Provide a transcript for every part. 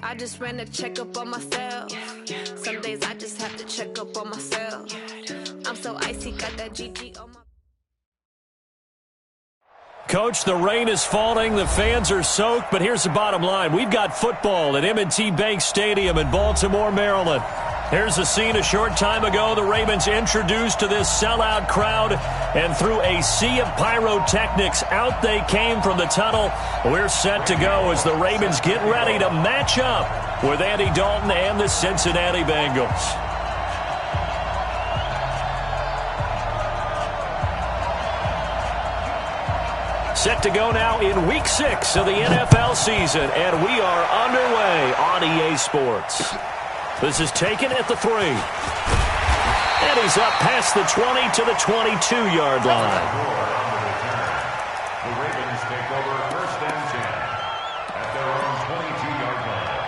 I just ran a checkup on myself. Some days I just have to check up on myself. I'm so icy, got that GG on my... Coach, the rain is falling, the fans are soaked, but here's the bottom line. We've got football at M&T Bank Stadium in Baltimore, Maryland. Here's a scene a short time ago. The Ravens introduced to this sellout crowd, and through a sea of pyrotechnics, out they came from the tunnel. We're set to go as the Ravens get ready to match up with Andy Dalton and the Cincinnati Bengals. Set to go now in Week 6 of the NFL season, and we are underway on EA Sports. This is taken at the 3. And he's up past the 20 to the 22-yard line. The Ravens take over 1st and 10 at their own 22-yard line.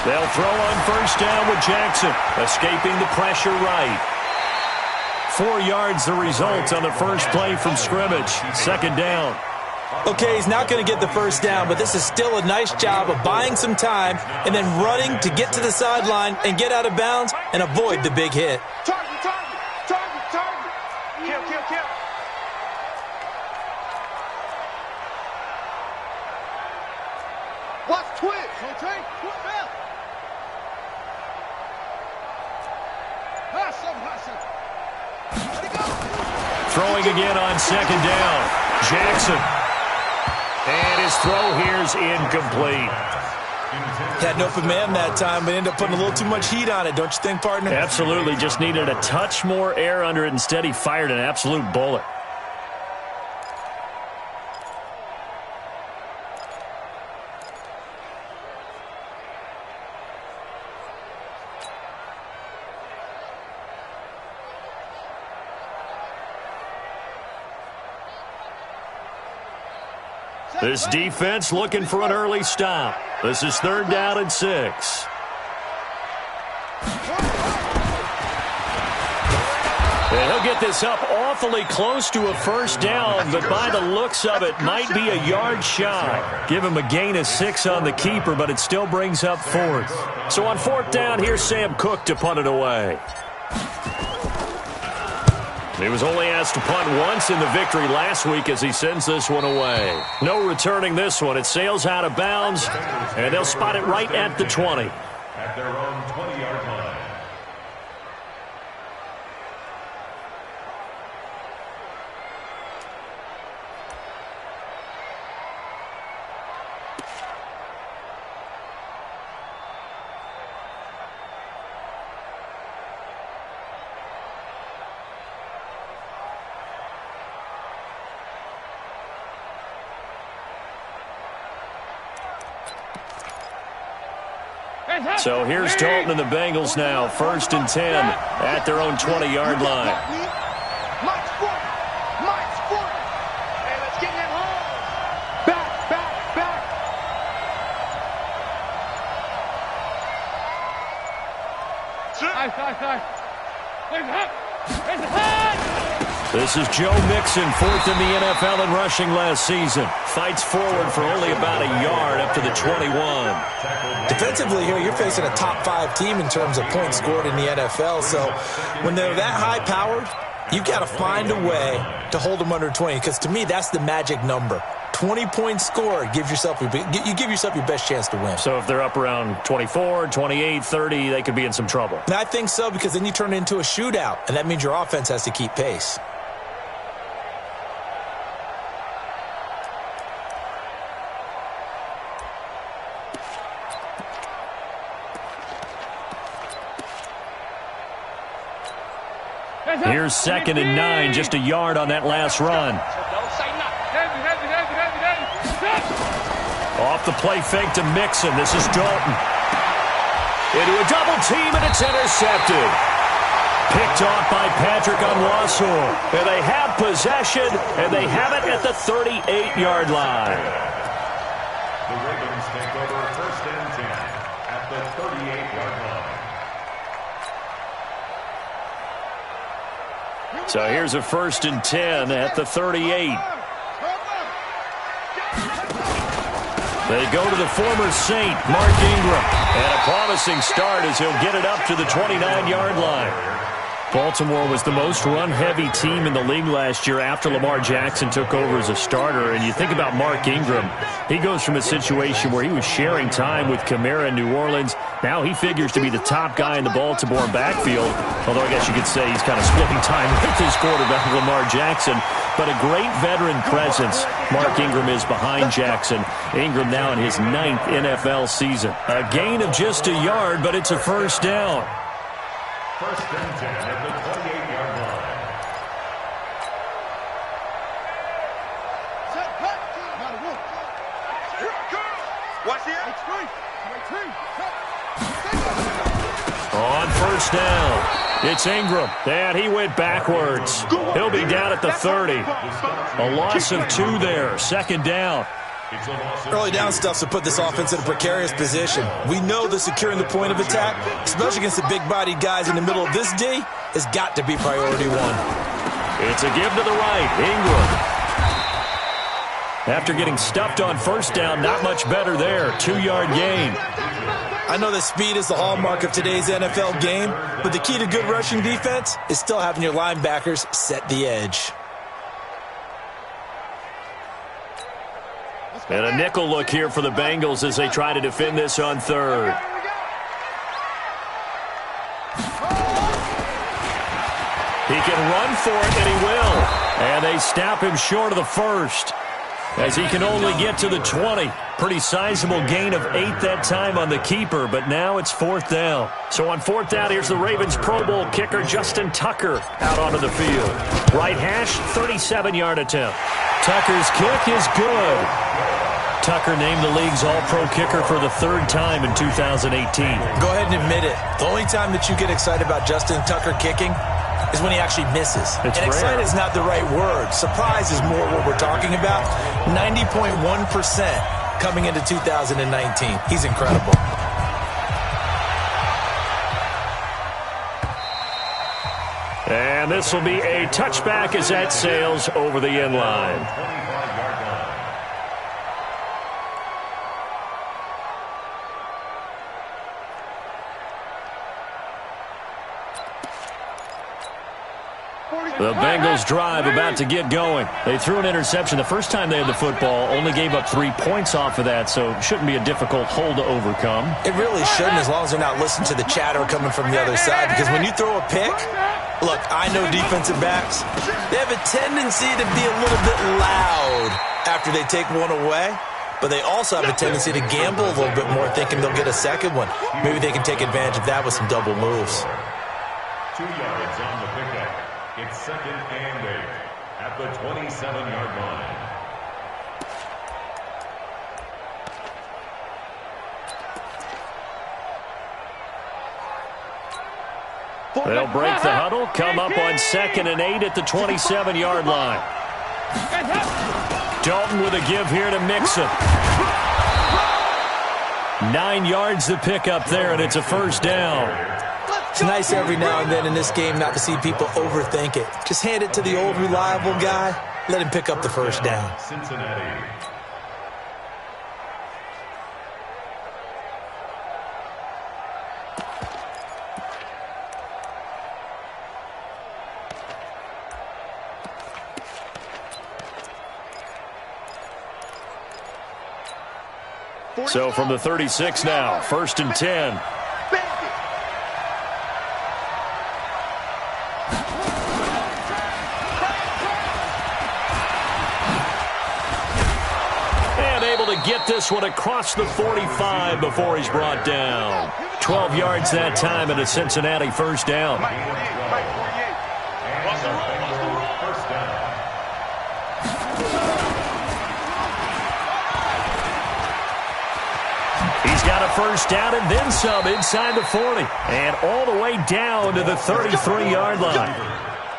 They'll throw on 1st down with Jackson, escaping the pressure right. 4 yards the result on the first play from scrimmage. 2nd down. Okay, he's not going to get the 1st down, but this is still a nice job of buying some time and then running to get to the sideline and get out of bounds and avoid the big hit. Target, target, target, target. Kill, kill, kill. Watch twitch. Rotate, foot back. Throwing again on 2nd down. Jackson. And his throw here's incomplete. Had an open man that time, but ended up putting a little too much heat on it, don't you think, partner? Absolutely. Just needed a touch more air under it. Instead, he fired an absolute bullet. This defense looking for an early stop. This is 3rd down and 6. And he'll get this up awfully close to a 1st down, but by the looks of it, might be a yard shy. Give him a gain of 6 on the keeper, but it still brings up 4th. So on 4th down, here's Sam Cook to punt it away. He was only asked to punt once in the victory last week as he sends this one away. No returning this one. It sails out of bounds, and they'll spot it right at the 20. At their own 20-yard line. So here's Dalton and the Bengals now, 1st and 10 at their own 20-yard line. Mike's 40. Mike's 40. Hey, let's get them home. Back, back, back. This is Joe Mixon, 4th in the NFL in rushing last season. Fights forward for only about a yard up to the 21. Defensively here, you're facing a top 5 team in terms of points scored in the NFL. So when they're that high-powered, you've got to find a way to hold them under 20, because to me, that's the magic number. 20 points scored, you give yourself your best chance to win. So if they're up around 24, 28, 30, they could be in some trouble. And I think so, because then you turn it into a shootout, and that means your offense has to keep pace. Here's 2nd and 9, just a yard on that last run. Off the play fake to Mixon. This is Dalton. Into a double team, and it's intercepted. Picked off by Patrick Onwuasor. And they have possession, and they have it at the 38-yard line. The Ravens take over 1st and 10 at the 38-yard line. So here's a 1st and 10 at the 38. They go to the former Saint, Mark Ingram. And a promising start as he'll get it up to the 29-yard line. Baltimore was the most run-heavy team in the league last year after Lamar Jackson took over as a starter. And you think about Mark Ingram, he goes from a situation where he was sharing time with Kamara in New Orleans. Now he figures to be the top guy in the Baltimore backfield, although I guess you could say he's kind of splitting time with his quarterback, Lamar Jackson. But a great veteran presence. Mark Ingram is behind Jackson. Ingram now in his 9th NFL season. A gain of just a yard, but it's a 1st down. 1st and 10 at the 28-yard line. Watch the On 1st down, it's Ingram. And he went backwards. He'll be down at the 30. A loss of 2 there. 2nd down. Early down stuff to put this offense in a precarious position. We know that securing the point of attack, especially against the big-bodied guys in the middle of this D, has got to be priority 1. It's a give to the right. Ingram. After getting stuffed on 1st down, not much better there. 2-yard gain. I know that speed is the hallmark of today's NFL game, but the key to good rushing defense is still having your linebackers set the edge. And a nickel look here for the Bengals as they try to defend this on 3rd. He can run for it, and he will. And they stop him short of the 1st as he can only get to the 20. Pretty sizable gain of 8 that time on the keeper, but now it's 4th down. So on 4th down, here's the Ravens Pro Bowl kicker Justin Tucker out onto the field. Right hash, 37-yard attempt. Tucker's kick is good. Tucker named the league's all-pro kicker for the 3rd time in 2018. Go ahead and admit it. The only time that you get excited about Justin Tucker kicking is when he actually misses. It's and rare. excited is not the right word. Surprise is more what we're talking about. 90.1% coming into 2019. He's incredible. And this will be a touchback as that sails over the end line. The Bengals drive about to get going. They threw an interception the first time they had the football, only gave up 3 points off of that, so shouldn't be a difficult hole to overcome. It really shouldn't, as long as they're not listening to the chatter coming from the other side, because when you throw a pick, look, I know defensive backs, they have a tendency to be a little bit loud after they take one away, but they also have a tendency to gamble a little bit more, thinking they'll get a second one. Maybe they can take advantage of that with some double moves. 2 yards on the pickup. It's 2nd and 8 at the 27-yard line. They'll break the huddle, come up on 2nd and 8 at the 27-yard line. Dalton with a give here to Mixon. 9 yards to pick up there, and it's a 1st down. It's nice every now and then in this game not to see people overthink it. Just hand it to the old reliable guy. Let him pick up the 1st down. Cincinnati. So from the 36 now, 1st and 10. And able to get this one across the 45 before he's brought down. 12 yards that time and a Cincinnati 1st down. He's got a first down and then some inside the 40. And all the way down to the 33-yard line.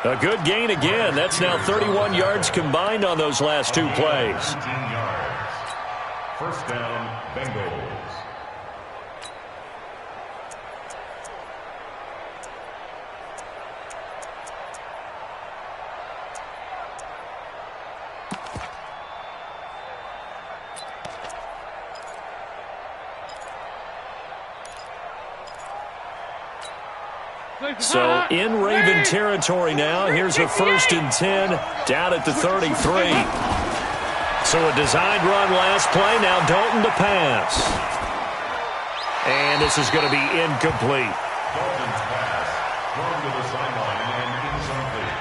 A good gain again. That's now 31 yards combined on those last two plays. 19 yards. First down, Bengals. So in Raven territory now. Here's a 1st and 10 down at the 33. So a designed run last play. Now Dalton to pass. And this is going to be incomplete. Dalton's pass thrown to the sideline and incomplete.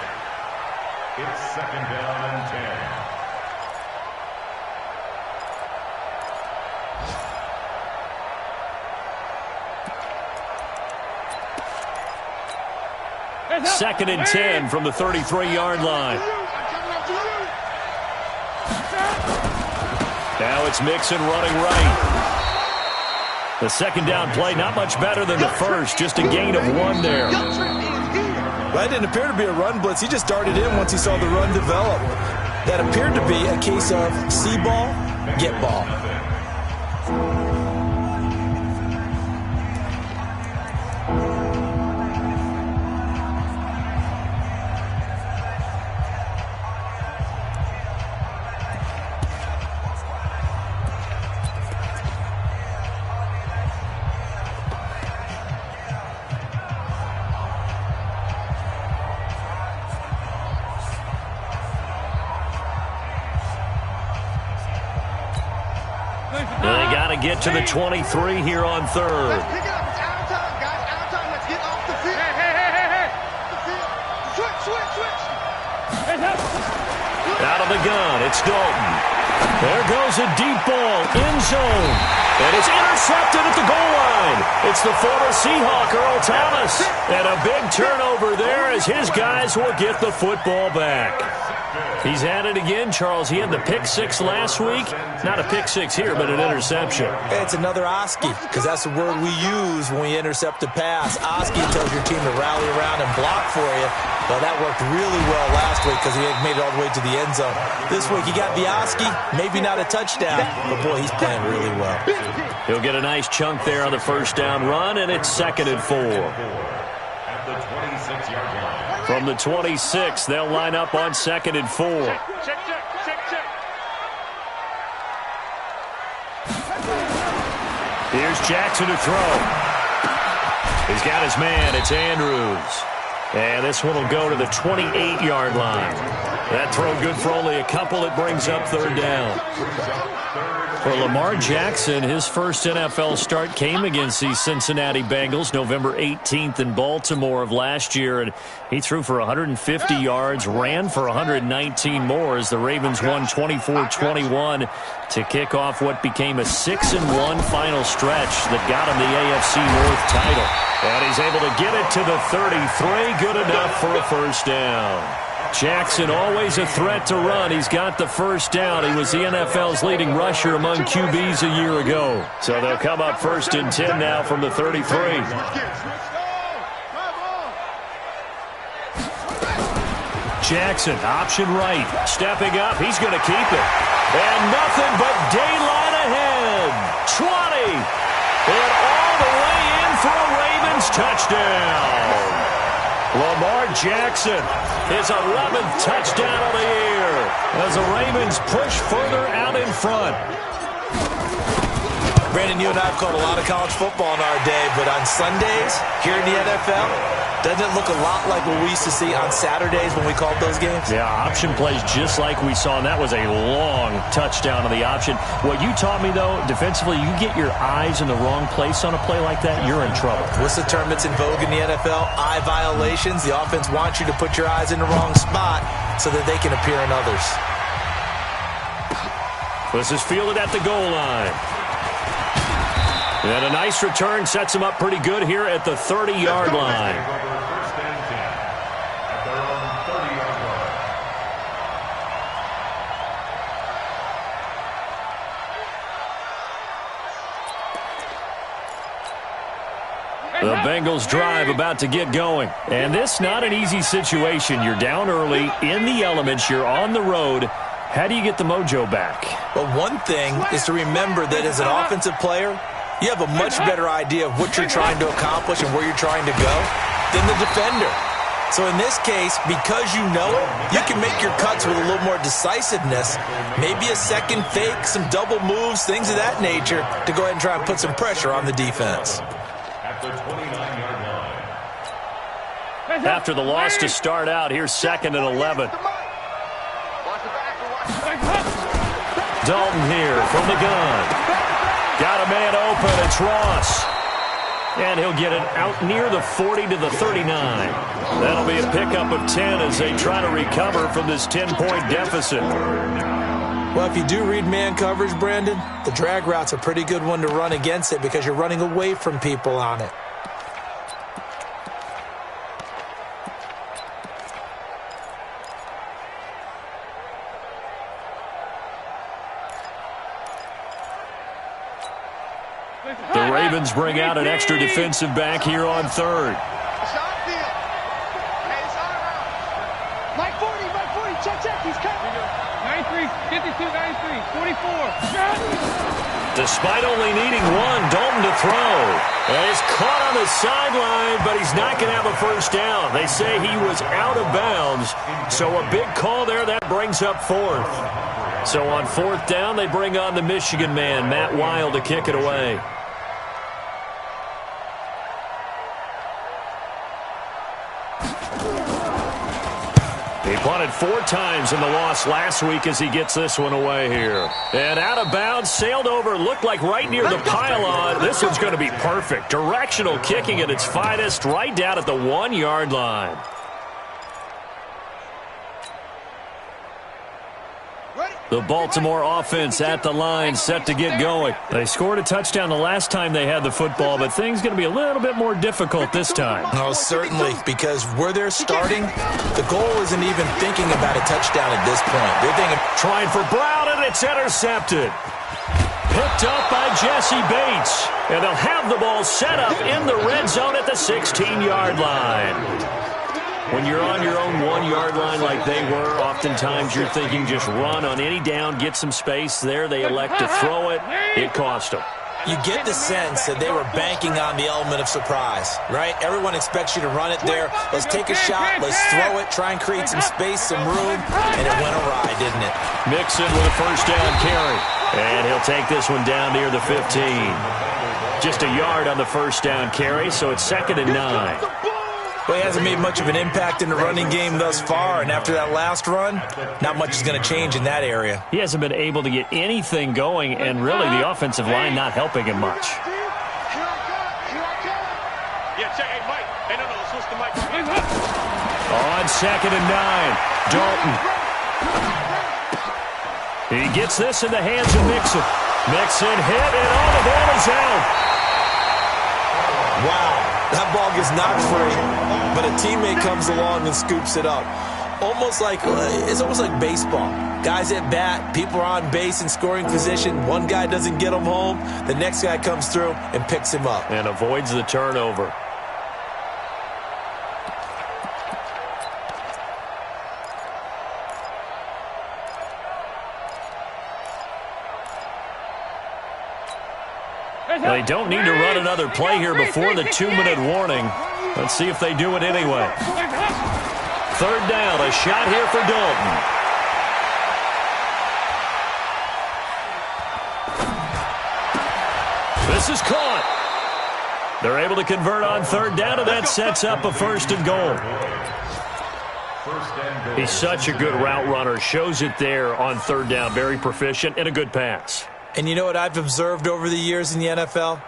It's 2nd down and 10. Second and 10 from the 33-yard line. Now it's Mixon running right. The second down play, not much better than the first, just a gain of 1 there. Well, it didn't appear to be a run blitz. He just darted in once he saw the run develop. That appeared to be a case of see ball, get ball. They got to get to the 23 here on 3rd. Let's pick it up. It's our time, guys. Our time. Let's get off the field. Hey. The field. Switch. Out of the gun, it's Dalton. There goes a deep ball, end zone. And it's intercepted at the goal line. It's the former Seahawk, Earl Thomas. And a big turnover there as his guys will get the football back. He's at it again, Charles. He had the pick 6 last week. Not a pick 6 here, but an interception. It's another Oski, because that's the word we use when we intercept a pass. Oski tells your team to rally around and block for you. Well, that worked really well last week because he had made it all the way to the end zone. This week, he got the Oski, maybe not a touchdown, but boy, he's playing really well. He'll get a nice chunk there on the first down run, and it's 2nd and 4. At the 26-yard line. From the 26, they'll line up on 2nd and 4. Check. Here's Jackson to throw. He's got his man. It's Andrews. And this one will go to the 28-yard line. That throw good for only a couple. It brings up 3rd down. For Lamar Jackson, his first NFL start came against the Cincinnati Bengals November 18th in Baltimore of last year. And he threw for 150 yards, ran for 119 more as the Ravens won 24-21 to kick off what became a 6-1 final stretch that got him the AFC North title. And he's able to get it to the 33, good enough for a first down. Jackson always a threat to run. He's got the first down. He was the NFL's leading rusher among QBs a year ago. So they'll come up 1st and 10 now from the 33. Jackson, option right. Stepping up. He's going to keep it. And nothing but daylight ahead. 20. And all the way in for a Ravens touchdown. Lamar Jackson, his 11th touchdown of the year as the Ravens push further out in front. Brandon, you and I have called a lot of college football in our day, but on Sundays here in the NFL, doesn't it look a lot like what we used to see on Saturdays when we called those games? Yeah, option plays just like we saw, and that was a long touchdown on the option. What you taught me, though, defensively, you get your eyes in the wrong place on a play like that, you're in trouble. What's the term that's in vogue in the NFL? Eye violations. The offense wants you to put your eyes in the wrong spot so that they can appear in others. This is fielded at the goal line. And a nice return sets him up pretty good here at the 30-yard line. First and 10 at their own 30-yard line. The Bengals drive about to get going. And this not an easy situation. You're down early, in the elements, you're on the road. How do you get the mojo back? Well, one thing is to remember that as an offensive player, you have a much better idea of what you're trying to accomplish and where you're trying to go than the defender. So in this case, because you know it, you can make your cuts with a little more decisiveness, maybe a second fake, some double moves, things of that nature, to go ahead and try and put some pressure on the defense. At the 29-yard line. After the loss to start out, here's 2nd and 11. Dalton here from the gun. Got a man open. It's Ross. And he'll get it out near the 40 to the 39. That'll be a pickup of 10 as they try to recover from this 10-point deficit. Well, if you do read man coverage, Brandon, the drag route's a pretty good one to run against it because you're running away from people on it. The Ravens bring out an extra defensive back here on 3rd. Mike 40, check, he's coming. 93, 52, 93, 44. Despite only needing one, Dalton to throw. And he's caught on the sideline, but he's not going to have a first down. They say he was out of bounds, so a big call there. That brings up 4th. So on 4th down, they bring on the Michigan man, Matt Wild, to kick it away. He punted 4 times in the loss last week as he gets this one away here. And out of bounds, sailed over, looked like right near the pylon. This one's going to be perfect. Directional kicking at its finest, right down at the 1-yard line. The Baltimore offense at the line, set to get going. They scored a touchdown the last time they had the football, but things going to be a little bit more difficult this time. Oh, certainly, because where they're starting, the goal isn't even thinking about a touchdown at this point. They're thinking, trying for Brown, and it's intercepted. Picked up by Jesse Bates. And they'll have the ball set up in the red zone at the 16-yard line. When you're on your own 1-yard line like they were, oftentimes you're thinking just run on any down, get some space. There they elect to throw it. It cost them. you get the sense that they were banking on the element of surprise, right? Everyone expects you to run it there. Let's take a shot. Let's throw it. Try and create some space, some room. And it went awry, didn't it? Mixon with a first down carry. And he'll take this one down near the 15. Just a yard on the first down carry, so it's 2nd and 9. Well, he hasn't made much of an impact in the running game thus far, and after that last run, not much is going to change in that area. He hasn't been able to get anything going, and really the offensive line not helping him much. Yeah, check. Hey, Mike. Hey, no, switch the mic. On 2nd and 9, Dalton. He gets this in the hands of Mixon. Mixon hit, and all the ball is out. Wow. That ball gets knocked free, but a teammate comes along and scoops it up. It's almost like baseball. Guys at bat, people are on base in scoring position. One guy doesn't get him home. The next guy comes through and picks him up. And avoids the turnover. They don't need to run another play here before the 2-minute warning. Let's see if they do it anyway. 3rd down, a shot here for Dalton. This is caught. They're able to convert on 3rd down, and that sets up a 1st and goal. He's such a good route runner. Shows it there on 3rd down. Very proficient and a good pass. And you know what I've observed over the years in the NFL?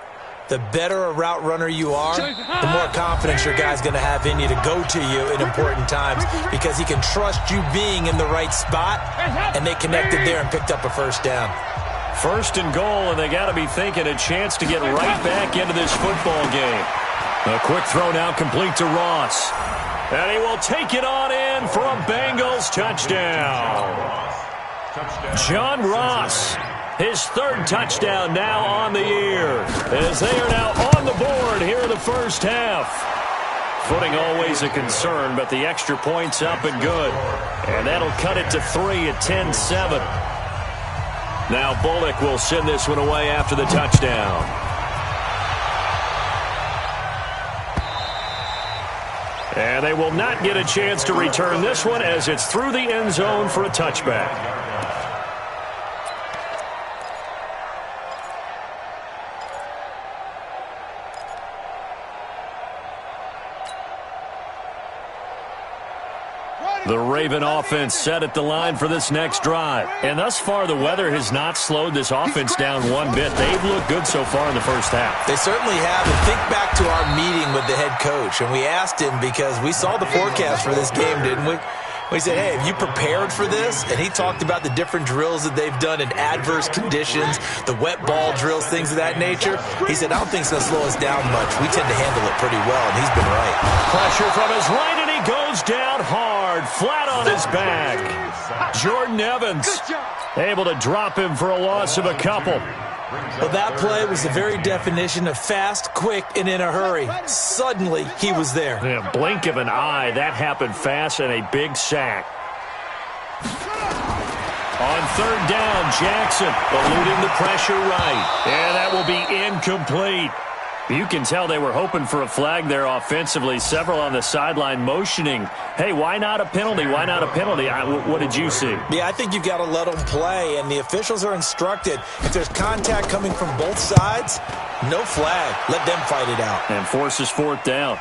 The better a route runner you are, the more confidence your guy's going to have in you to go to you in important times because he can trust you being in the right spot, and they connected there and picked up a 1st down. 1st and goal, and they got to be thinking a chance to get right back into this football game. A quick throw now complete to Ross. And he will take it on in for a Bengals touchdown. John Ross. His 3rd touchdown now on the year, as they are now on on the board here in the first half. Footing always a concern, but the extra point's up and good. And that'll cut it to 3 at 10-7. Now Bullock will send this one away after the touchdown. And they will not get a chance to return this one as it's through the end zone for a touchback. The Raven offense set at the line for this next drive. And thus far, the weather has not slowed this offense down one bit. They've looked good so far in the first half. They certainly have. And think back to our meeting with the head coach. And we asked him because we saw the forecast for this game, didn't we? We said, hey, have you prepared for this? And he talked about the different drills that they've done in adverse conditions, the wet ball drills, things of that nature. He said, I don't think it's going to slow us down much. We tend to handle it pretty well, and he's been right. Pressure from his right, and he goes down hard, flat on his back. Jordan Evans able to drop him for a loss of a couple. Well, that play was the very definition of fast, quick, and in a hurry. Suddenly, he was there. Yeah, blink of an eye, that happened fast, and a big sack. On third down, Jackson eluding the pressure right. And that will be incomplete. You can tell they were hoping for a flag there offensively. Several on the sideline motioning, hey, why not a penalty? Why not a penalty? What did you see? Yeah, I think you've got to let them play, and the officials are instructed. If there's contact coming from both sides, no flag. Let them fight it out. And forces fourth down.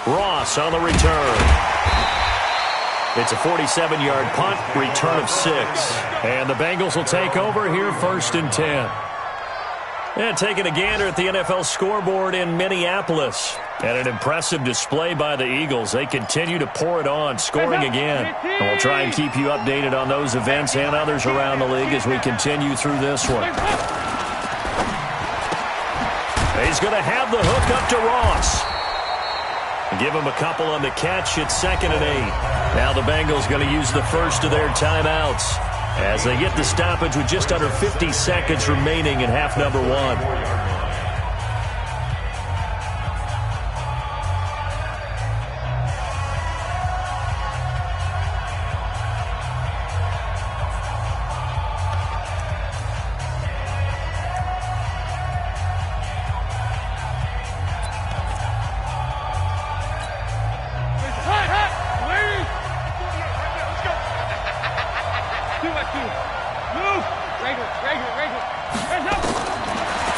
Ross on the return. It's a 47-yard punt, return of 6. And the Bengals will take over here first and 10. And taking a gander at the NFL scoreboard in Minneapolis. And an impressive display by the Eagles. They continue to pour it on, scoring again. And we'll try and keep you updated on those events and others around the league as we continue through this one. He's going to have the hook up to Ross. Give him a couple on the catch. It's 2nd and 8. Now the Bengals going to use the first of their timeouts as they get the stoppage with just under 50 seconds remaining in half number 1.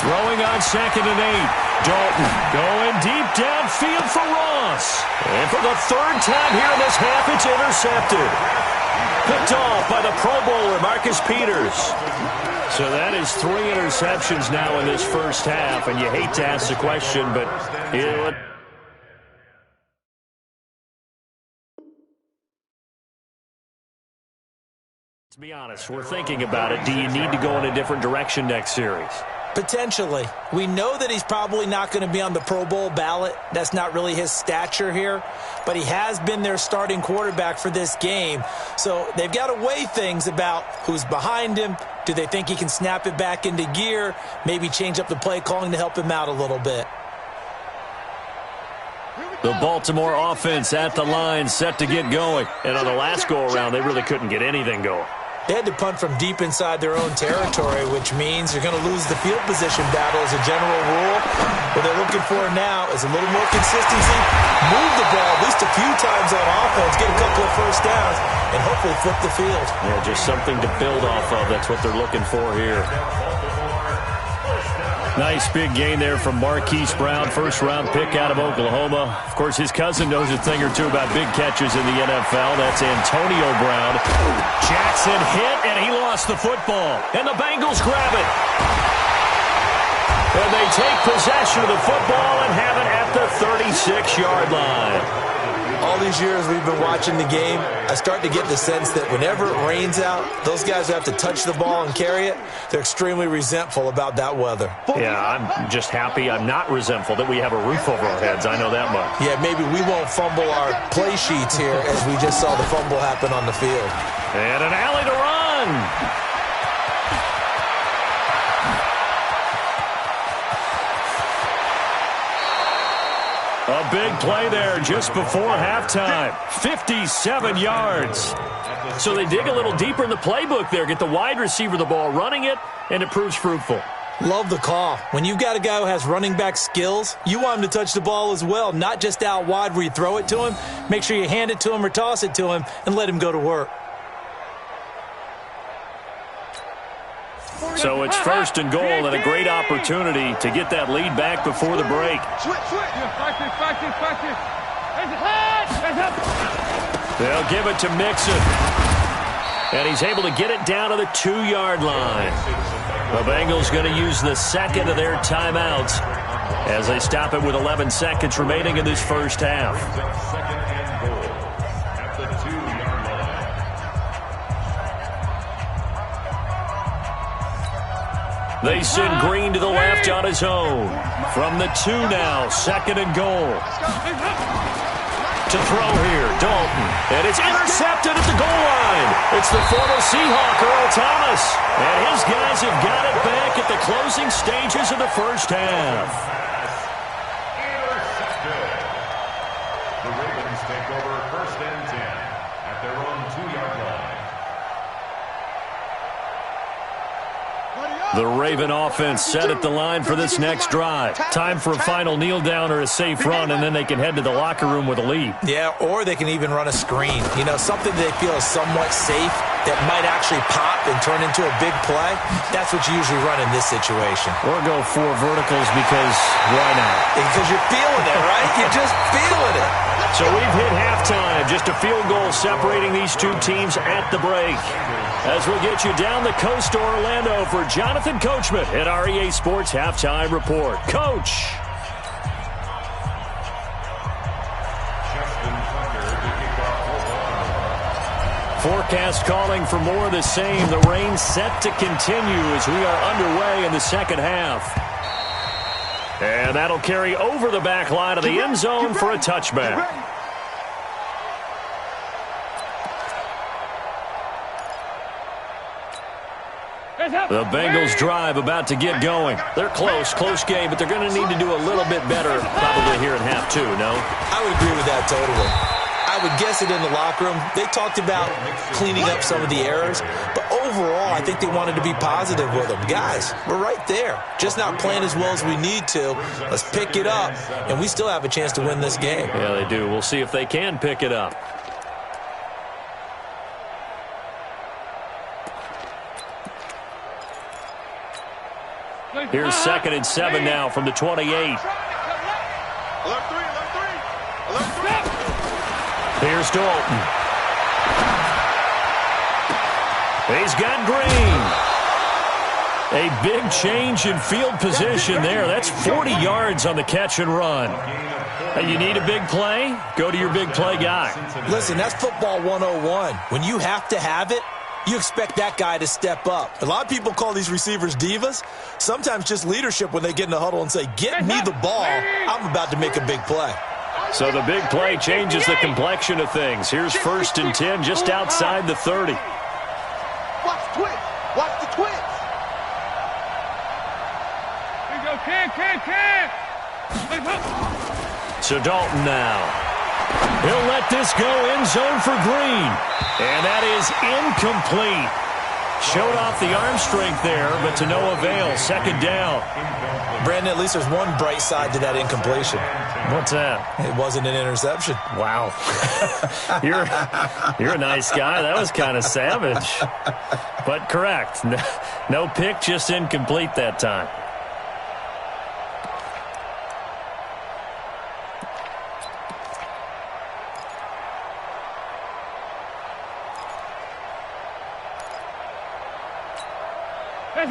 Throwing on 2nd and 8. Dalton going deep downfield for Ross. And for the third time here in this half, it's intercepted. Picked off by the Pro Bowler, Marcus Peters. So that is 3 interceptions now in this first half. And you hate to ask the question, but to be honest, we're thinking about it. Do you need to go in a different direction next series? Potentially. We know that he's probably not going to be on the Pro Bowl ballot. That's not really his stature here. But he has been their starting quarterback for this game. So they've got to weigh things about who's behind him. Do they think he can snap it back into gear? Maybe change up the play calling to help him out a little bit. The Baltimore offense at the line, set to get going. And on the last go-around, they really couldn't get anything going. They had to punt from deep inside their own territory, which means you're going to lose the field position battle as a general rule. What they're looking for now is a little more consistency, move the ball at least a few times on offense, get a couple of first downs, and hopefully flip the field. Yeah, just something to build off of. That's what they're looking for here. Nice big gain there from Marquise Brown, first-round pick out of Oklahoma. Of course, his cousin knows a thing or two about big catches in the NFL. That's Antonio Brown. Jackson hit, and he lost the football. And the Bengals grab it. And they take possession of the football and have it at the 36-yard line. All these years we've been watching the game, I start to get the sense that whenever it rains out, those guys who have to touch the ball and carry it, they're extremely resentful about that weather. Yeah, I'm just happy I'm not resentful that we have a roof over our heads. I know that much. Yeah, maybe we won't fumble our play sheets here as we just saw the fumble happen on the field. And an alley to run. A big play there just before halftime. 57 yards. So they dig a little deeper in the playbook there, get the wide receiver the ball, running it, and it proves fruitful. Love the call. When you got a guy who has running back skills, you want him to touch the ball as well, not just out wide where you throw it to him. Make sure you hand it to him or toss it to him and let him go to work. So it's 1st and goal and a great opportunity to get that lead back before the break. They'll give it to Mixon. And he's able to get it down to the 2-yard line. The Bengals going to use the second of their timeouts as they stop it with 11 seconds remaining in this first half. Second and goal at the 2-yard line. They send Green to the left on his own. From the 2 now, 2nd and goal. To throw here, Dalton. And it's intercepted at the goal line. It's the former Seahawk, Earl Thomas. And his guys have got it back at the closing stages of the first half. Intercepted. The Ravens take over 1st and 10 at their own 2-yard line. The Raven offense set at the line for this next drive. Time for a final kneel down or a safe run, and then they can head to the locker room with a lead. Yeah, or they can even run a screen. You know, something they feel is somewhat safe that might actually pop and turn into a big play. That's what you usually run in this situation. Or go 4 verticals because why not? Because you're feeling it, right? You're just feeling it. So we've hit halftime. Just a field goal separating these two teams at the break. As we'll get you down the coast to Orlando for Jonathan Coachman at our EA Sports Halftime Report. Coach. Forecast calling for more of the same. The rain set to continue as we are underway in the second half. And that'll carry over the back line of the end zone for a touchback. The Bengals drive about to get going. They're close game, but they're going to need to do a little bit better probably here in half 2, no? I would agree with that totally. I would guess it in the locker room. They talked about cleaning up some of the errors, but overall, I think they wanted to be positive with them. Guys, we're right there. Just not playing as well as we need to. Let's pick it up, and we still have a chance to win this game. Yeah, they do. We'll see if they can pick it up. Here's 2nd and 7 now from the 28. Here's Dalton. He's got Green. A big change in field position there. That's 40 yards on the catch and run. And you need a big play? Go to your big play guy. Listen, that's football 101. When you have to have it, you expect that guy to step up. A lot of people call these receivers divas. Sometimes just leadership when they get in the huddle and say, get me the ball. I'm about to make a big play. So the big play changes the complexion of things. Here's 1st and 10 just outside the 30. Watch the twist. Watch the twist. Here you go, Cam. So Dalton now. He'll let this go end zone for Green. And that is incomplete. Showed off the arm strength there, but to no avail. 2nd down. Brandon, at least there's one bright side to that incompletion. What's that? It wasn't an interception. Wow. You're a nice guy. That was kind of savage. But correct. No pick, just incomplete that time.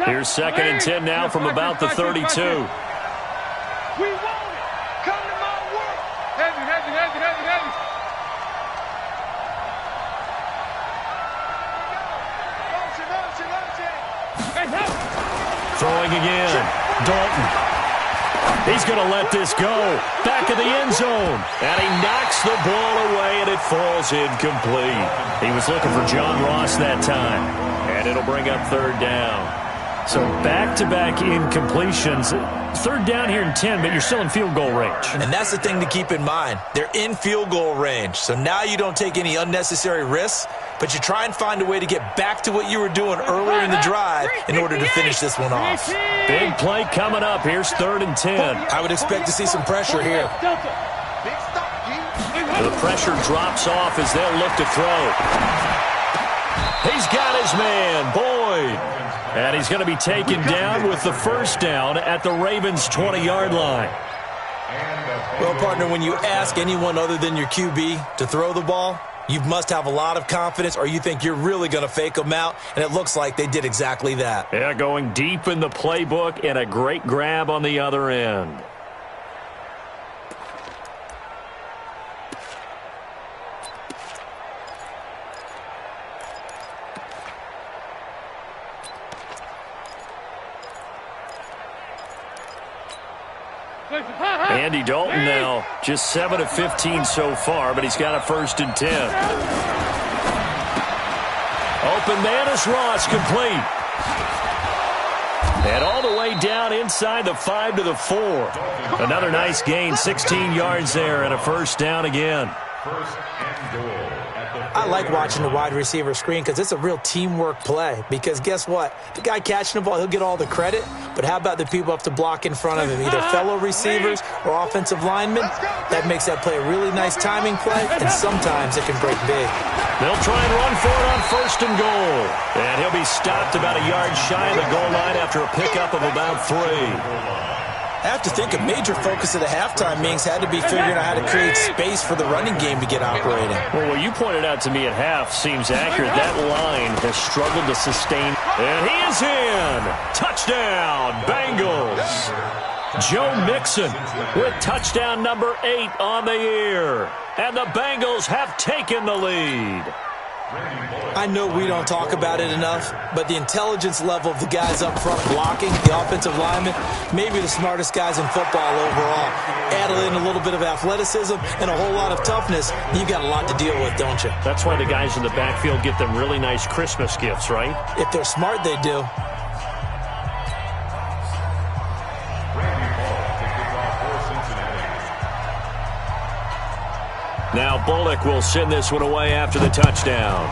Here's 2nd and 10 now from about the 32. We want it. Come to my work. Heavy. Throwing again. Dalton. He's going to let this go. Back of the end zone. And he knocks the ball away, and it falls incomplete. He was looking for John Ross that time. And it'll bring up 3rd down. So back-to-back incompletions. Third down here in 10, but you're still in field goal range. And that's the thing to keep in mind. They're in field goal range. So now you don't take any unnecessary risks, but you try and find a way to get back to what you were doing earlier in the drive in order to finish this one off. Big play coming up. Here's 3rd and 10. I would expect to see some pressure here. The pressure drops off as they'll look to throw. He's got his man, Boyd. And he's going to be taken down with the first down at the Ravens' 20-yard line. Well, partner, when you ask anyone other than your QB to throw the ball, you must have a lot of confidence or you think you're really going to fake them out, and it looks like they did exactly that. Yeah, going deep in the playbook and a great grab on the other end. Andy Dalton now just 7 of 15 so far, but he's got a 1st and 10. Open man is Ross, complete. And all the way down inside the 5 to the 4. Another nice gain, 16 yards there and a 1st down again. First and goal at the I like watching the wide receiver screen because it's a real teamwork play. Because guess what? The guy catching the ball, he'll get all the credit. But how about the people up to block in front of him? Either fellow receivers or offensive linemen. That makes that play a really nice timing play, and sometimes it can break big. They'll try and run for it on 1st and goal. And he'll be stopped about a yard shy of the goal line after a pickup of about 3. I have to think a major focus of the halftime meetings had to be figuring out how to create space for the running game to get operating. Well, what you pointed out to me at half seems accurate. That line has struggled to sustain. And he is in. Touchdown, Bengals. Joe Mixon with touchdown number 8 on the year. And the Bengals have taken the lead. I know we don't talk about it enough, but the intelligence level of the guys up front blocking, the offensive linemen, maybe the smartest guys in football overall. Add in a little bit of athleticism and a whole lot of toughness, you've got a lot to deal with, don't you? That's why the guys in the backfield get them really nice Christmas gifts, right? If they're smart, they do. Now Bullock will send this one away after the touchdown.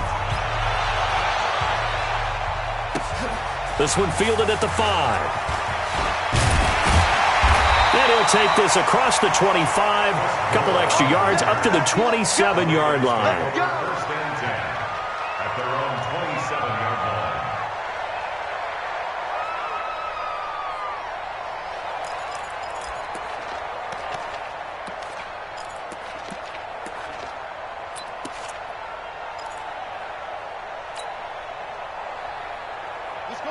This one fielded at the 5. And he'll take this across the 25. Couple extra yards up to the 27-yard line. First and 10 at their own 27-yard line.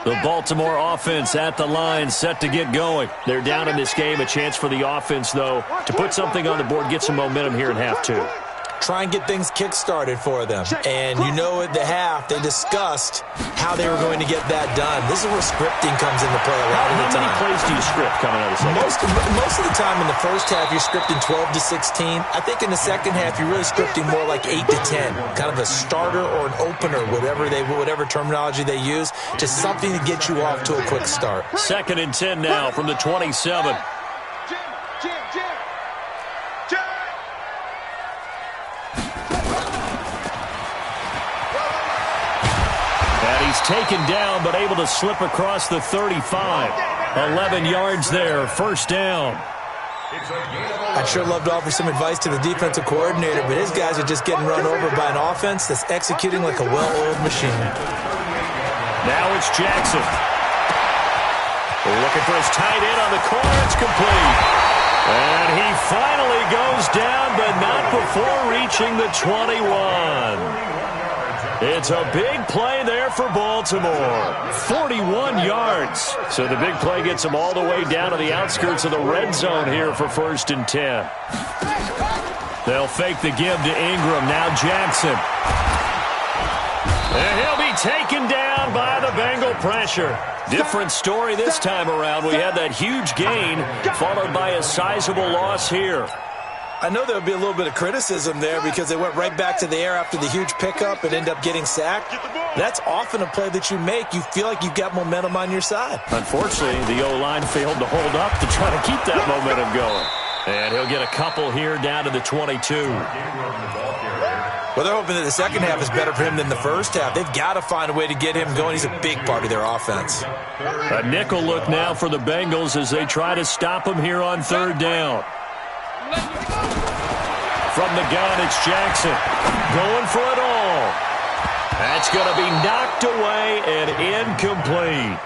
The Baltimore offense at the line, set to get going. They're down in this game. A chance for the offense, though, to put something on the board, get some momentum here in half 2. Try and get things kick-started for them. And you know at the half, they discussed how they were going to get that done. This is where scripting comes into play a lot of the time. How many plays do you script coming out of the second? Most of the time in the first half, you're scripting 12 to 16. I think in the second half, you're really scripting more like 8 to 10. Kind of a starter or an opener, whatever terminology they use. Just something to get you off to a quick start. 2nd and 10 now from the 27. He's taken down, but able to slip across the 35. 11 yards there, 1st down. I'd sure love to offer some advice to the defensive coordinator, but his guys are just getting run over by an offense that's executing like a well-oiled machine. Now it's Jackson. Looking for his tight end on the corner. It's complete. And he finally goes down, but not before reaching the 21. It's a big play there for Baltimore. 41 yards. So the big play gets them all the way down to the outskirts of the red zone here for 1st and 10. They'll fake the give to Ingram. Now Jackson. And he'll be taken down by the Bengal pressure. Different story this time around. We had that huge gain followed by a sizable loss here. I know there'll be a little bit of criticism there because they went right back to the air after the huge pickup and end up getting sacked. That's often a play that you make. You feel like you've got momentum on your side. Unfortunately, the O-line failed to hold up to try to keep that momentum going. And he'll get a couple here down to the 22. Well, they're hoping that the second half is better for him than the first half. They've got to find a way to get him going. He's a big part of their offense. A nickel look now for the Bengals as they try to stop him here on third down. From the gun, it's Jackson. Going for it all. That's going to be knocked away and incomplete.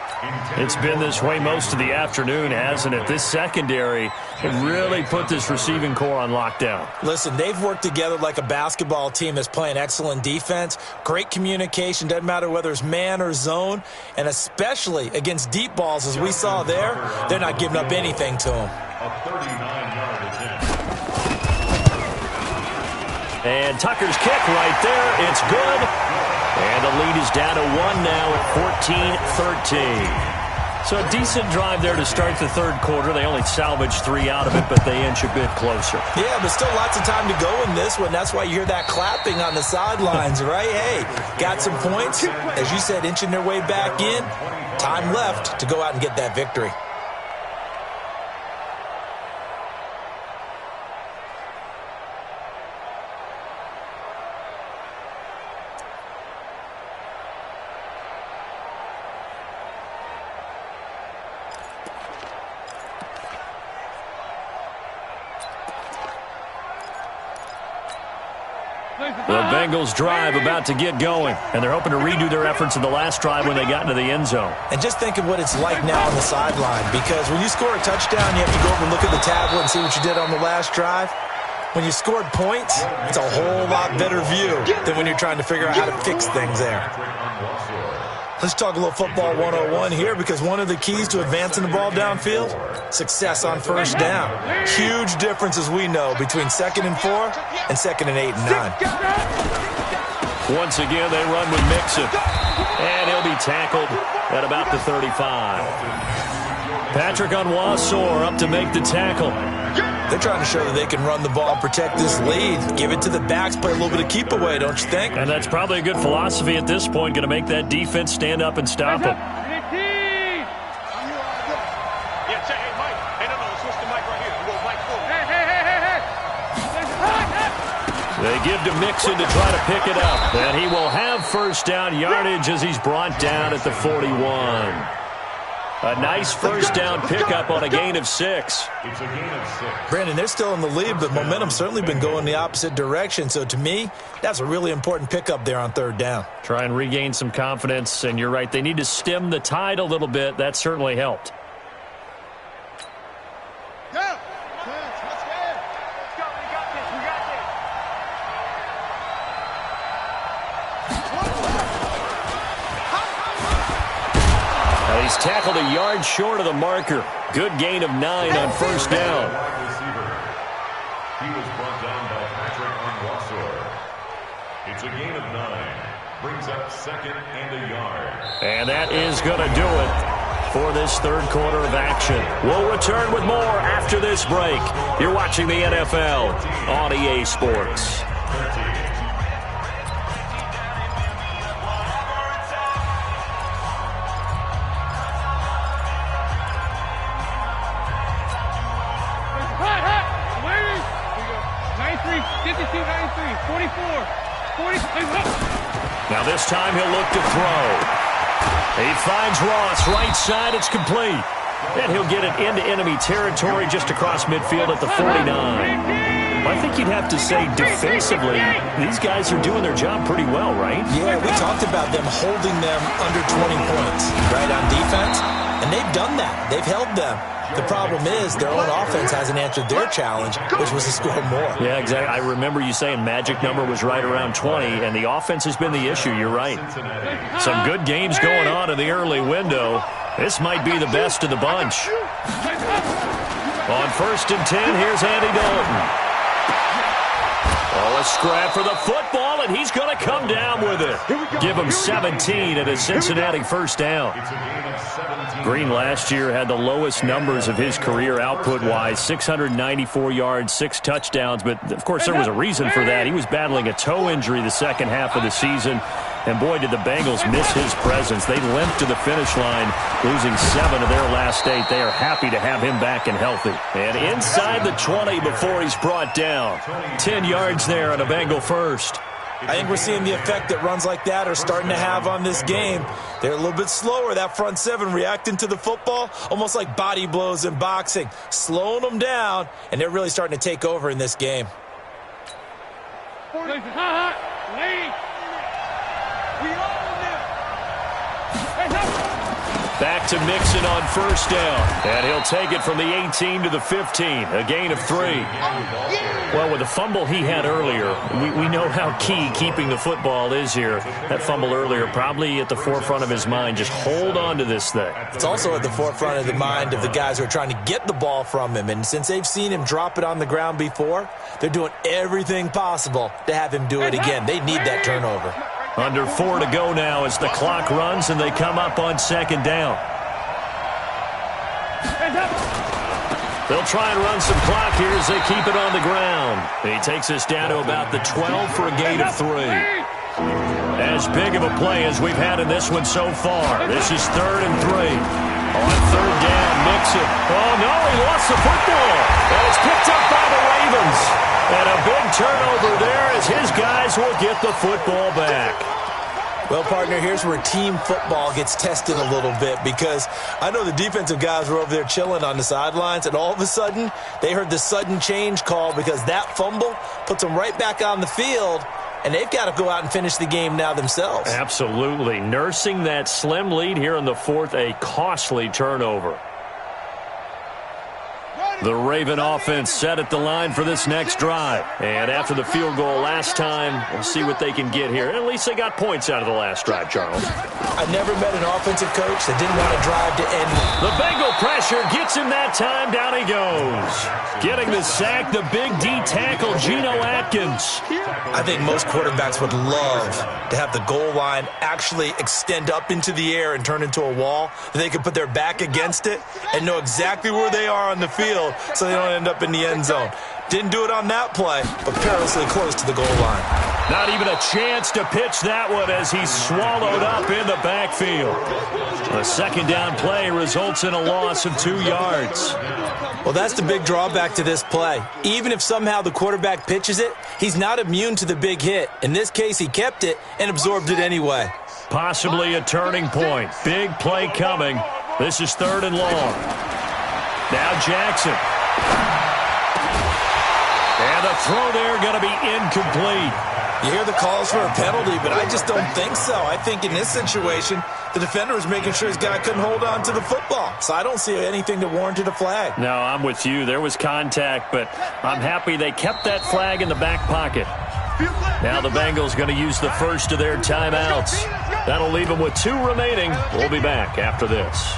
It's been this way most of the afternoon, hasn't it? This secondary really put this receiving core on lockdown. Listen, they've worked together like a basketball team that's playing excellent defense. Great communication, doesn't matter whether it's man or zone. And especially against deep balls, as we saw there, they're not giving up anything to them. A 39-yard attempt. And Tucker's kick right there. It's good. And the lead is down to 1 now at 14-13. So a decent drive there to start the third quarter. They only salvaged 3 out of it, but they inch a bit closer. Yeah, but still lots of time to go in this one. That's why you hear that clapping on the sidelines, right? Hey, got some points. As you said, inching their way back in. Time left to go out and get that victory. The Bengals drive about to get going, and they're hoping to redo their efforts in the last drive when they got into the end zone. And just think of what it's like now on the sideline, because when you score a touchdown, you have to go over and look at the tablet and see what you did on the last drive. When you scored points, it's a whole lot better view than when you're trying to figure out how to fix things there. Let's talk a little football 101 here, because one of the keys to advancing the ball downfield, success on first down. Huge difference, as we know, between 2nd and 4 and 2nd and 8 and 9. Once again, they run with Mixon. And he'll be tackled at about the 35. Patrick Onwuasor up to make the tackle. They're trying to show that they can run the ball and protect this lead. Give it to the backs, play a little bit of keep away, don't you think? And that's probably a good philosophy at this point, going to make that defense stand up and stop them. They give to Mixon to try to pick it up. And he will have first down yardage as he's brought down at the 41. A nice first down pickup on a gain of 6. It's a gain of 6. Brandon, they're still in the lead, but momentum's certainly been going the opposite direction. So to me, that's a really important pickup there on third down. Try and regain some confidence, and you're right. They need to stem the tide a little bit. That certainly helped. He's tackled a yard short of the marker. Good gain of 9 on first down. He was brought down by Patrick Onwuasor. It's a gain of 9. Brings up 2nd and a yard. And that is going to do it for this third quarter of action. We'll return with more after this break. You're watching the NFL on EA Sports. Now this time he'll look to throw. He finds Ross right side. It's complete. And he'll get it into enemy territory just across midfield at the 49. I think you'd have to say defensively, these guys are doing their job pretty well, right? Yeah, we talked about them holding them under 20 points, right, on defense. And they've done that. They've held them. The problem is their own offense hasn't answered their challenge, which was to score more. Yeah, exactly. I remember you saying magic number was right around 20, and the offense has been the issue. You're right. Some good games going on in the early window. This might be the best of the bunch. On 1st and 10, here's Andy Dalton. Oh, a scrap for the football, and he's going to come down with it. Give him 17 at a Cincinnati first down. Green last year had the lowest numbers of his career output-wise, 694 yards, 6 touchdowns. But, of course, there was a reason for that. He was battling a toe injury the second half of the season. And, boy, did the Bengals miss his presence. They limped to the finish line, losing 7 of their last 8. They are happy to have him back and healthy. And inside the 20 before he's brought down. 10 yards there on a Bengal first. I think we're seeing the effect that runs like that are starting to have on this game. They're a little bit slower, that front 7, reacting to the football, almost like body blows in boxing, slowing them down, and they're really starting to take over in this game. Back to Mixon on first down. And he'll take it from the 18 to the 15. A gain of 3. Well, with the fumble he had earlier, we know how key keeping the football is here. That fumble earlier probably at the forefront of his mind. Just hold on to this thing. It's also at the forefront of the mind of the guys who are trying to get the ball from him. And since they've seen him drop it on the ground before, they're doing everything possible to have him do it again. They need that turnover. Under 4 to go now as the clock runs and they come up on second down. They'll try and run some clock here as they keep it on the ground. He takes us down to about the 12 for a gain of 3. As big of a play as we've had in this one so far. This is 3rd and 3. On 3rd down, Mixon. Oh, no, he lost the football. And it's picked up by the Ravens. And a big turnover there as his guys will get the football back. Well, partner, here's where team football gets tested a little bit because I know the defensive guys were over there chilling on the sidelines, and all of a sudden they heard the sudden change call because that fumble puts them right back on the field, and they've got to go out and finish the game now themselves. Absolutely. Nursing that slim lead here in the 4th, a costly turnover. The Raven offense set at the line for this next drive. And after the field goal last time, we'll see what they can get here. At least they got points out of the last drive, Charles. I never met an offensive coach that didn't want to drive to end. The Bengal pressure gets him that time. Down he goes. Getting the sack, the big D tackle, Geno Atkins. I think most quarterbacks would love to have the goal line actually extend up into the air and turn into a wall. They could put their back against it and know exactly where they are on the field so they don't end up in the end zone. Didn't do it on that play, but perilously close to the goal line. Not even a chance to pitch that one as he's swallowed up in the backfield. A second down play results in a loss of 2 yards. Well, that's the big drawback to this play. Even if somehow the quarterback pitches it, he's not immune to the big hit. In this case, he kept it and absorbed it anyway. Possibly a turning point. Big play coming. This is 3rd and long. Now Jackson. And the throw there going to be incomplete. You hear the calls for a penalty, but I just don't think so. I think in this situation, the defender was making sure his guy couldn't hold on to the football. So I don't see anything that warranted a flag. No, I'm with you. There was contact, but I'm happy they kept that flag in the back pocket. Now the Bengals going to use the first of their timeouts. That'll leave them with 2 remaining. We'll be back after this.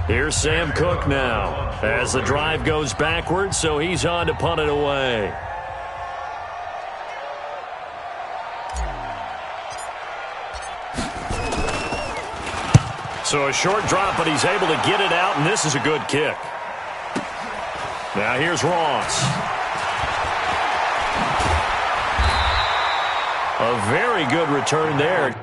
Here's Sam Cook now as the drive goes backwards, so he's on to punt it away. So a short drop, but he's able to get it out, and this is a good kick. Now here's Ross. A very good return there.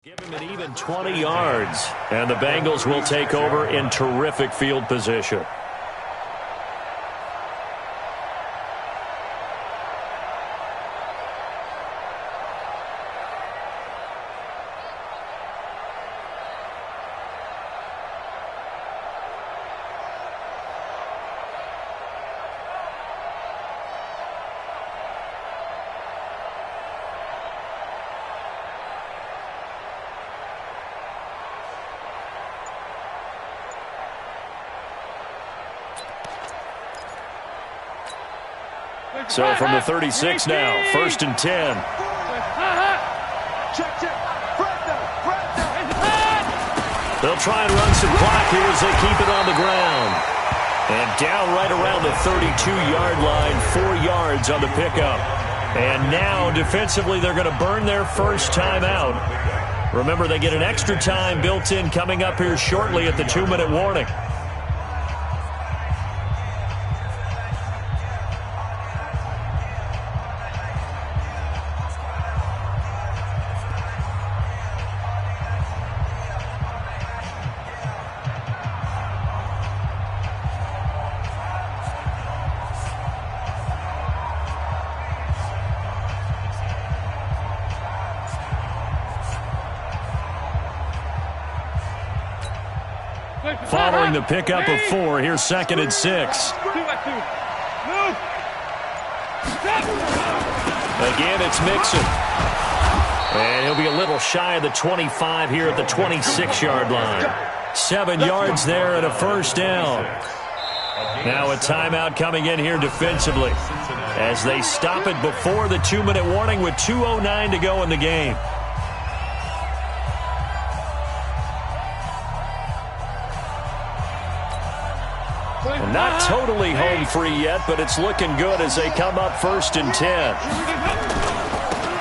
Give him an even 20 yards, and the Bengals will take over in terrific field position. So from the 36 now, 1st and 10. They'll try and run some clock here as they keep it on the ground. And down right around the 32-yard line, 4 yards on the pickup. And now defensively they're going to burn their first time out. Remember, they get an extra time built in coming up here shortly at the 2-minute warning. Following the pickup of 4, here's 2nd and 6. Again, it's Mixon. And he'll be a little shy of the 25 here at the 26-yard line. 7 yards there and a first down. Now a timeout coming in here defensively as they stop it before the 2-minute warning with 2:09 to go in the game. Not totally home free yet, but it's looking good as they come up 1st and 10.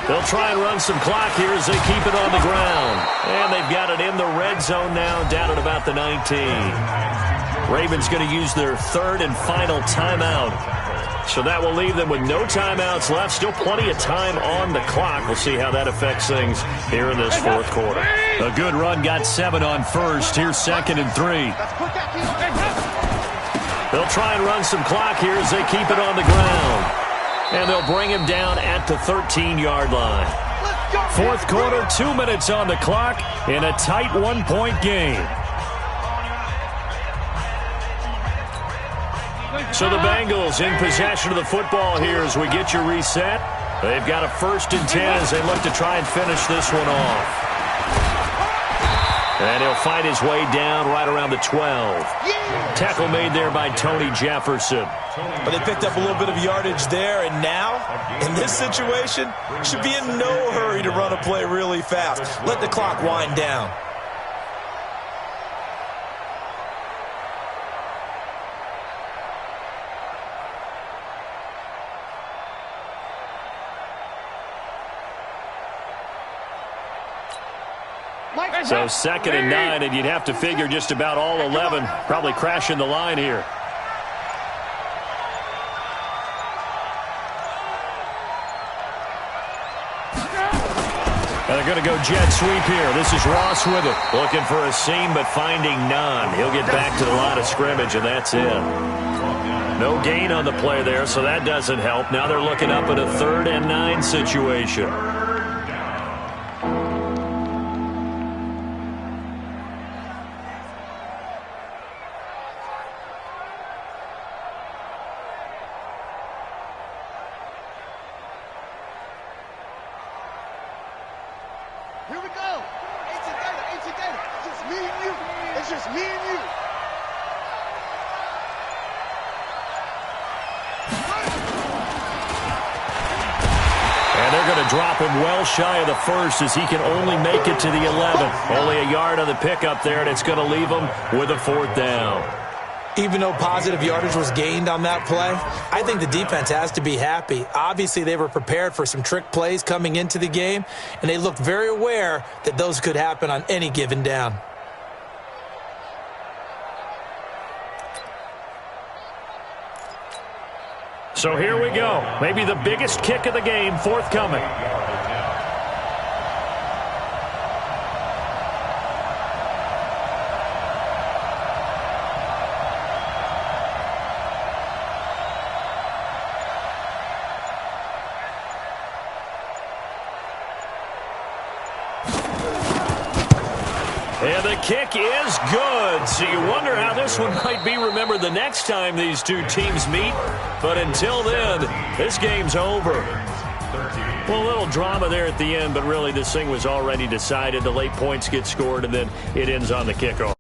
They'll try and run some clock here as they keep it on the ground. And they've got it in the red zone now, down at about the 19. Ravens going to use their 3rd and final timeout. So that will leave them with no timeouts left. Still plenty of time on the clock. We'll see how that affects things here in this 4th quarter. A good run got 7 on 1st. Here's 2nd and 3. They'll try and run some clock here as they keep it on the ground. And they'll bring him down at the 13-yard line. 4th quarter, 2 minutes on the clock in a tight 1-point game. So the Bengals in possession of the football here as we get you reset. They've got a 1st and 10 as they look to try and finish this one off. And he'll fight his way down right around the 12. Tackle made there by Tony Jefferson. But they picked up a little bit of yardage there, and now, in this situation, should be in no hurry to run a play really fast. Let the clock wind down. So 2nd and 9, and you'd have to figure just about all 11 probably crashing the line here. And they're going to go jet sweep here. This is Ross with it. Looking for a seam, but finding none. He'll get back to the line of scrimmage, and that's it. No gain on the play there, so that doesn't help. Now they're looking up at a 3rd and 9 situation. Here we go. Ain't together. It's just me and you. It's just me and you. And they're going to drop him well shy of the 1st as he can only make it to the 11. Only a yard on the pickup there, and it's going to leave him with a 4th down. Even though positive yardage was gained on that play, I think the defense has to be happy. Obviously, they were prepared for some trick plays coming into the game, and they looked very aware that those could happen on any given down. So here we go. Maybe the biggest kick of the game forthcoming. And the kick is good. So you wonder how this one might be remembered the next time these two teams meet. But until then, this game's over. Well, a little drama there at the end, but really this thing was already decided. The late points get scored, and then it ends on the kickoff.